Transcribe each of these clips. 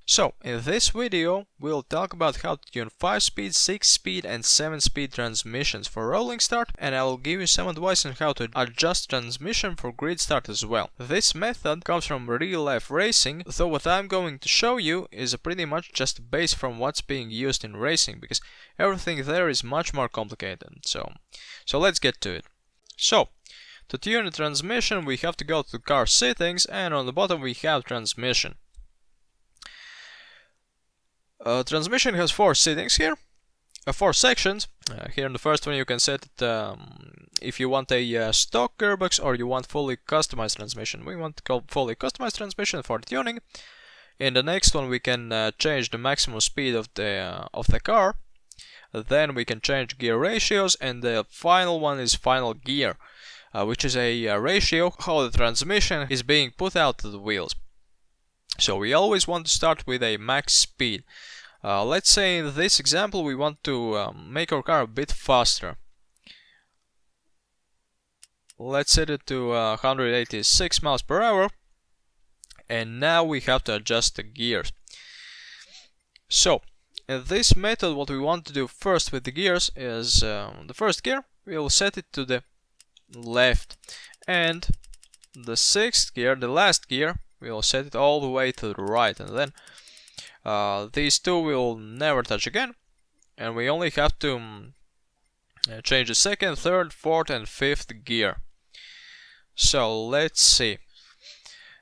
So, in this video, we'll talk about how to tune 5-speed, 6-speed and 7-speed transmissions for rolling start, and I will give you some advice on how to adjust transmission for grid start as well. This method comes from real-life racing, though what I'm going to show you is pretty much just based from what's being used in racing, because everything there is much more complicated. So let's get to it. So, to tune a transmission, we have to go to car settings, and on the bottom we have transmission. Transmission has 4 settings here, 4 sections. Here in the first one you can set it if you want a stock gearbox or you want fully customized transmission. We want to call fully customized transmission for tuning. In the next one we can change the maximum speed of the car. Then we can change gear ratios, and the final one is final gear, which is a ratio how the transmission is being put out to the wheels. So we always want to start with a max speed. Let's say in this example we want to make our car a bit faster. Let's set it to 186 miles per hour, and now we have to adjust the gears. So in this method what we want to do first with the gears is the first gear we'll set it to the left, and the 6th gear, the last gear, we'll set it all the way to the right, and then these two will never touch again, and we only have to change the 2nd, 3rd, 4th and 5th gear. So let's see.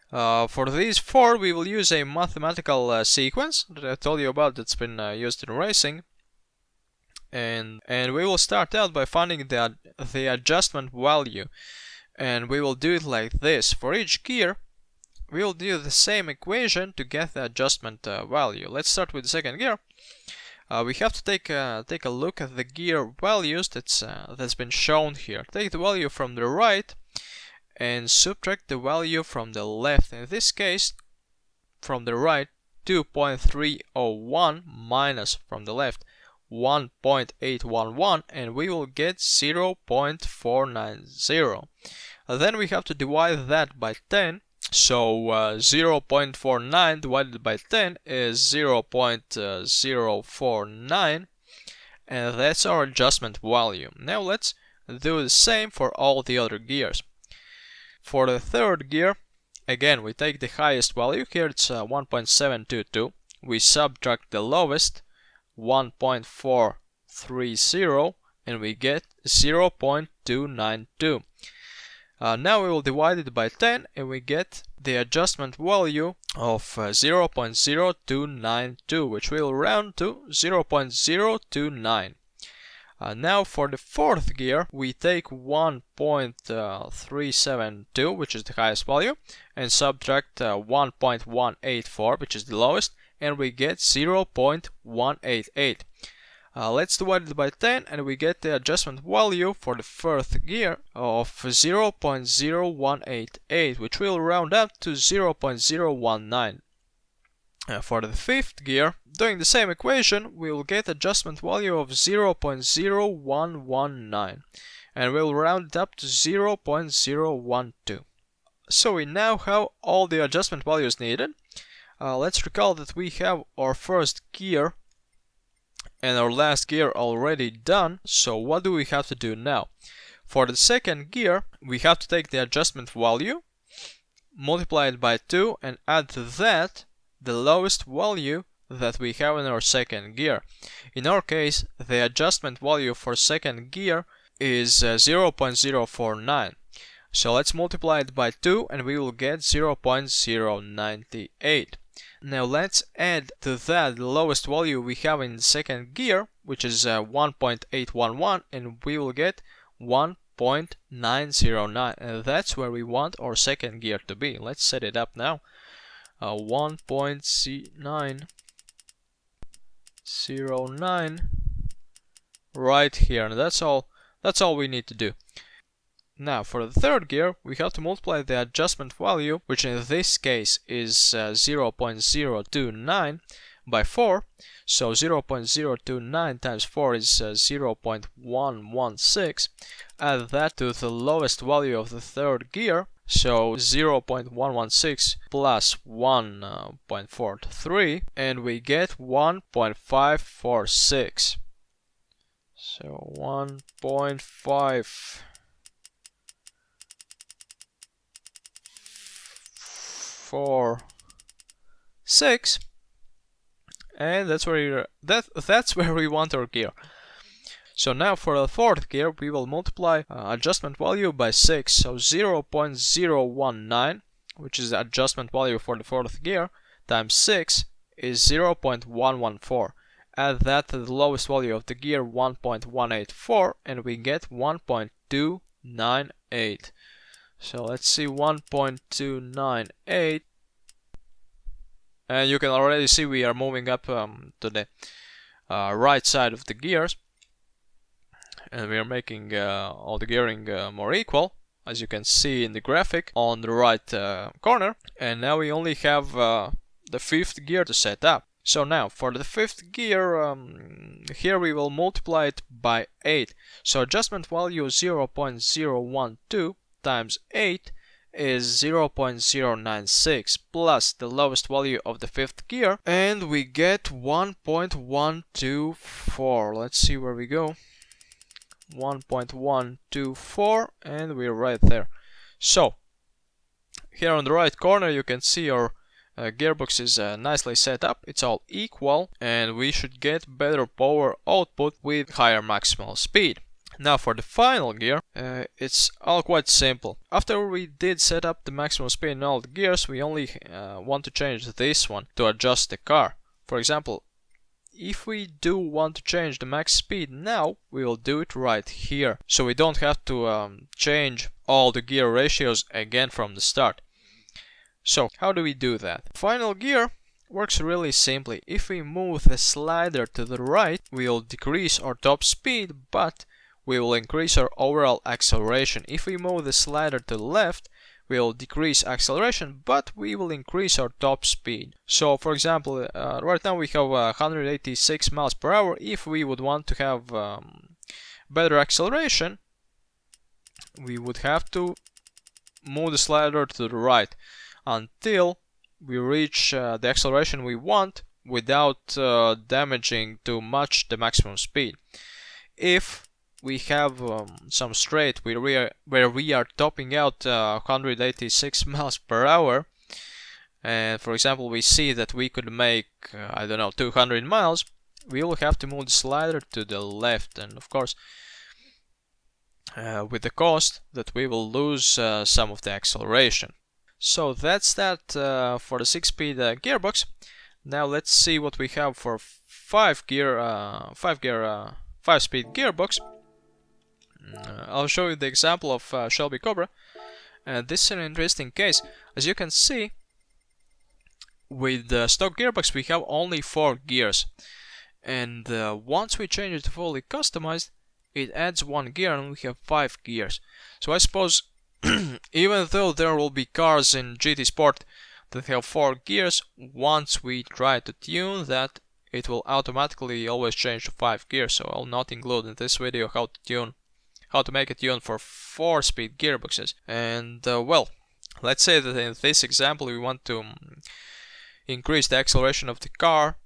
For these 4 we will use a mathematical sequence that I told you about that's been used in racing, and we will start out by finding the adjustment value, and we will do it like this. For each gear we will do the same equation to get the adjustment value. Let's start with the 2nd gear. We have to take a look at the gear values that's been shown here. Take the value from the right and subtract the value from the left. In this case, from the right 2.301 minus from the left 1.811, and we will get 0.490. Then we have to divide that by 10. So 0.49 divided by 10 is 0.049, and that's our adjustment value. Now let's do the same for all the other gears. For the 3rd gear, again we take the highest value, here it's 1.722, we subtract the lowest 1.430, and we get 0.292. Now we will divide it by 10 and we get the adjustment value of 0.0292, which we will round to 0.029. Now for the 4th gear we take 1.372, which is the highest value, and subtract 1.184, which is the lowest, and we get 0.188. Let's divide it by 10 and we get the adjustment value for the 4th gear of 0.0188, which will round up to 0.019. For the 5th gear, doing the same equation, we will get adjustment value of 0.0119, and we'll round it up to 0.012. So we now have all the adjustment values needed. Let's recall that we have our first gear and our last gear already done, so what do we have to do now? For the 2nd gear, we have to take the adjustment value, multiply it by 2, and add to that the lowest value that we have in our 2nd gear. In our case, the adjustment value for 2nd gear is 0.049. So let's multiply it by 2 and we will get 0.098. Now let's add to that the lowest value we have in the 2nd gear, which is 1.811, and we will get 1.909, and that's where we want our 2nd gear to be. Let's set it up now. 1.909 right here, and that's all we need to do. Now for the 3rd gear we have to multiply the adjustment value, which in this case is 0.029, by 4. So 0.029 times 4 is 0.116. Add that to the lowest value of the 3rd gear, So 0.116 plus 1.43, and we get 1.546. So 1.546, and that's where we want our gear. So now for the fourth gear, we will multiply adjustment value by 6, so 0.019, which is the adjustment value for the fourth gear, times 6 is 0.114. Add that to the lowest value of the gear, 1.184, and we get 1.298. So let's see, 1.298, and you can already see we are moving up to the right side of the gears. And we are making all the gearing more equal, as you can see in the graphic on the right corner. And now we only have the fifth gear to set up. So now for the fifth gear, here we will multiply it by 8. So adjustment value 0.012 times 8 is 0.096 plus the lowest value of the fifth gear, and we get 1.124. Let's see where we go. 1.124, and we're right there. So here on the right corner you can see our gearbox is nicely set up. It's all equal, and we should get better power output with higher maximal speed. Now for the final gear, it's all quite simple. After we did set up the maximum speed in all the gears, we only want to change this one to adjust the car. For example, if we do want to change the max speed now, we will do it right here. So we don't have to change all the gear ratios again from the start. So how do we do that? Final gear works really simply. If we move the slider to the right, we will decrease our top speed, but we will increase our overall acceleration. If we move the slider to the left, we will decrease acceleration, but we will increase our top speed. So for example, right now we have 186 miles per hour. If we would want to have better acceleration, we would have to move the slider to the right until we reach the acceleration we want without damaging too much the maximum speed. If we have some straight where we are topping out 186 miles per hour, and for example we see that we could make I don't know, 200 miles, we will have to move the slider to the left, and of course with the cost that we will lose some of the acceleration. So that's that for the 6-speed gearbox. Now let's see what we have for 5-speed gearbox. I'll show you the example of Shelby Cobra, and this is an interesting case. As you can see, with the stock gearbox we have only 4 gears, and once we change it to fully customized, it adds 1 gear and we have 5 gears. So I suppose even though there will be cars in GT Sport that have 4 gears, once we try to tune that, it will automatically always change to 5 gears. So I'll not include in this video how to make a tune for 4-speed gearboxes. And well, let's say that in this example we want to increase the acceleration of the car,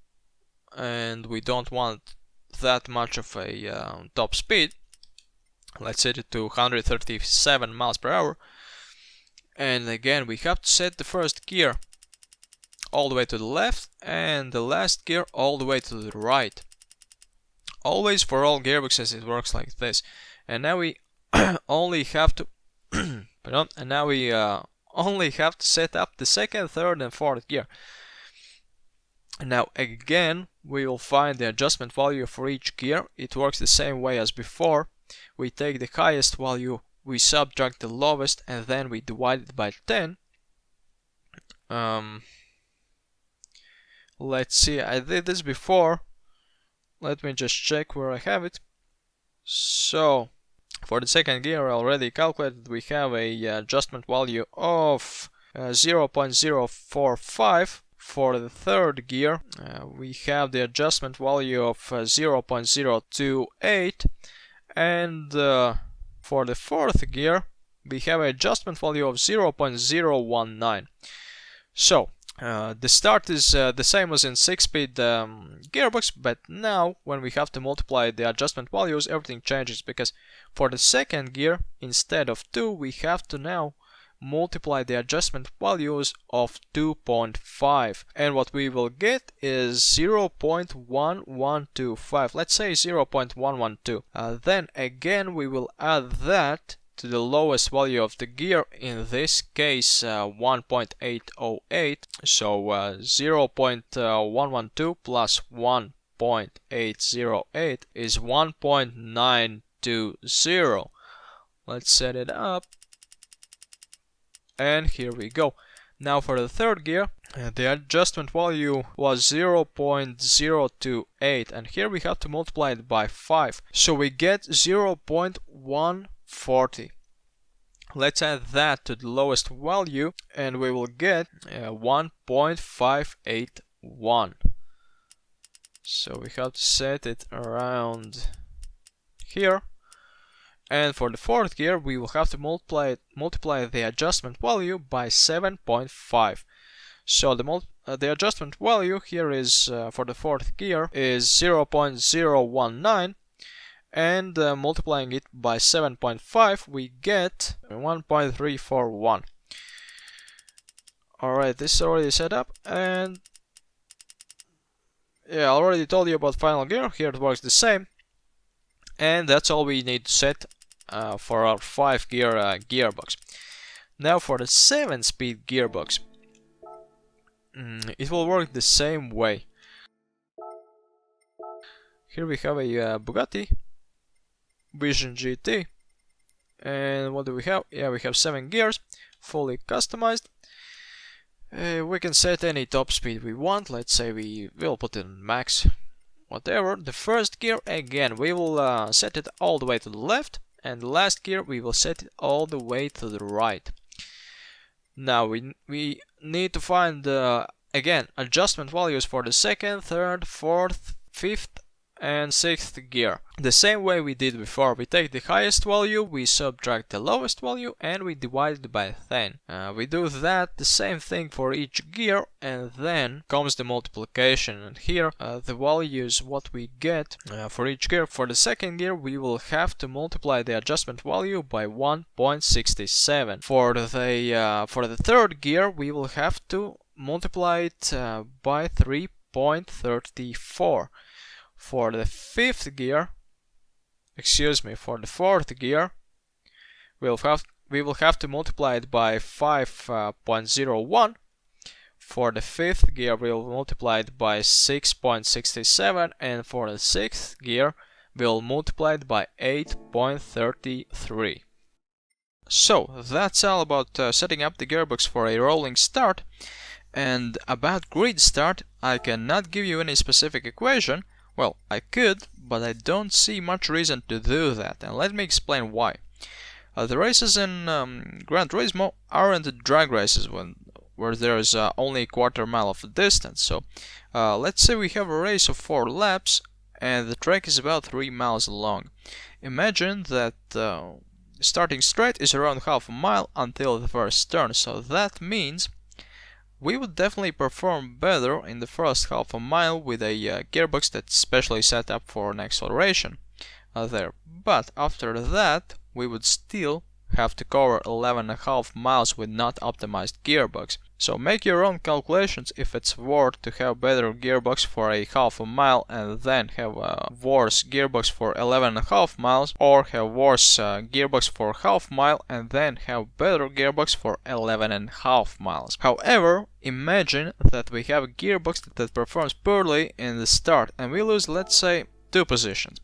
and we don't want that much of a top speed. Let's set it to 137 miles per hour, and again we have to set the first gear all the way to the left and the last gear all the way to the right. Always for all gearboxes it works like this. And now we only have to only have to set up the second, third and fourth gear. Now again we will find the adjustment value for each gear. It works the same way as before. We take the highest value, we subtract the lowest, and then we divide it by 10. Let's see, I did this before. Let me just check where I have it. So for the second gear I already calculated we have a adjustment value of 0.045. For the third gear we have the adjustment value of 0.028, and for the fourth gear we have an adjustment value of 0.019. So the start is the same as in 6-speed gearbox, but now when we have to multiply the adjustment values, everything changes, because for the second gear, instead of 2, we have to now multiply the adjustment values of 2.5, and what we will get is 0.1125. Let's say 0.112. Then again we will add that to the lowest value of the gear, in this case 1.808. So 0.112 plus 1.808 is 1.920. Let's set it up. And here we go. Now for the third gear, the adjustment value was 0.028, and here we have to multiply it by 5. So we get 0.140. Let's add that to the lowest value, and we will get 1.581. So we have to set it around here. And for the fourth gear, we will have to multiply the adjustment value by 7.5. So the adjustment value here is for the fourth gear is 0.019, and multiplying it by 7.5, we get 1.341. Alright, this is already set up, and yeah, I already told you about final gear. Here it works the same, and that's all we need to set for our 5-gear gearbox. Now for the 7-speed gearbox, it will work the same way. Here we have a Bugatti Vision GT, and what do we have? Yeah, we have 7 gears, fully customized. We can set any top speed we want. Let's say we will put it in max, whatever. The first gear, again, we will set it all the way to the left, and the last gear we will set it all the way to the right. Now we need to find again adjustment values for the second, third, fourth, fifth and sixth gear. The same way we did before. We take the highest value, we subtract the lowest value, and we divide it by 10. We do that the same thing for each gear, and then comes the multiplication. And here the values what we get for each gear. For the second gear we will have to multiply the adjustment value by 1.67. For the third gear we will have to multiply it by 3.34. For the fourth gear, we will have to multiply it by 5.01. For the fifth gear, we will multiply it by 6.67, and for the sixth gear, we will multiply it by 8.33. So that's all about setting up the gearbox for a rolling start. And about grid start, I cannot give you any specific equation. Well, I could, but I don't see much reason to do that, and let me explain why. The races in Gran Turismo aren't drag races where there is only a quarter mile of distance. So let's say we have a race of 4 laps and the track is about 3 miles long. Imagine that starting straight is around half a mile until the first turn, so that means we would definitely perform better in the first half a mile with a gearbox that's specially set up for an acceleration there. But after that, we would still have to cover 11.5 miles with not optimized gearbox. So make your own calculations if it's worth to have better gearbox for a half a mile and then have a worse gearbox for 11.5 miles, or have worse gearbox for half mile and then have better gearbox for 11.5 miles. However, imagine that we have a gearbox that performs poorly in the start and we lose, let's say, 2 positions,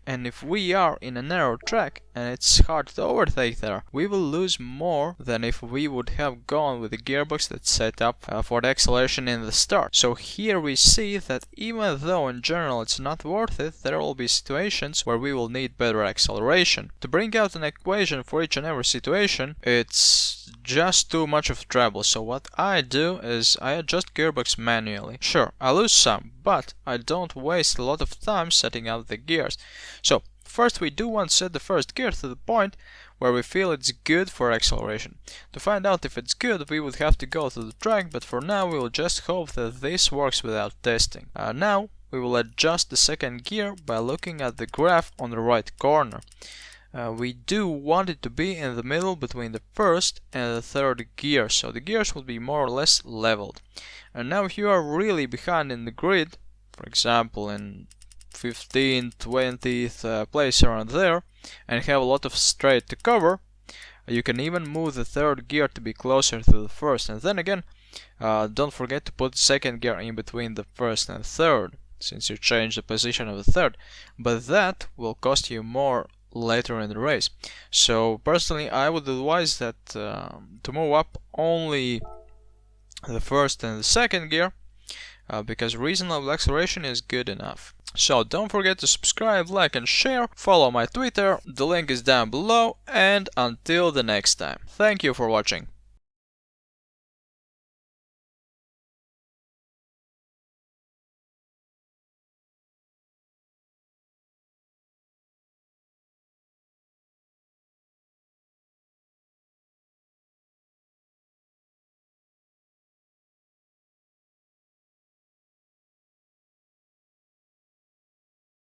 and if we are in a narrow track and it's hard to overtake there, we will lose more than if we would have gone with a gearbox that's set up for the acceleration in the start. So here we see that even though in general it's not worth it, there will be situations where we will need better acceleration. To bring out an equation for each and every situation, it's just too much of trouble. So what I do is I adjust gearbox manually. Sure, I lose some, but I don't waste a lot of time setting up the gears. So first we do want to set the first gear to the point where we feel it's good for acceleration. To find out if it's good, we would have to go to the track, but for now we will just hope that this works without testing. Now we will adjust the second gear by looking at the graph on the right corner. We do want it to be in the middle between the first and the third gear, so the gears will be more or less leveled. And now if you are really behind in the grid, for example in 15th, 20th place around there, and have a lot of straight to cover, you can even move the third gear to be closer to the first. And then again, don't forget to put the second gear in between the first and third, since you change the position of the third, but that will cost you more later in the race. So personally I would advise that to move up only the first and the second gear, because reasonable acceleration is good enough. So don't forget to subscribe, like and share, follow my Twitter, the link is down below, and until the next time. Thank you for watching.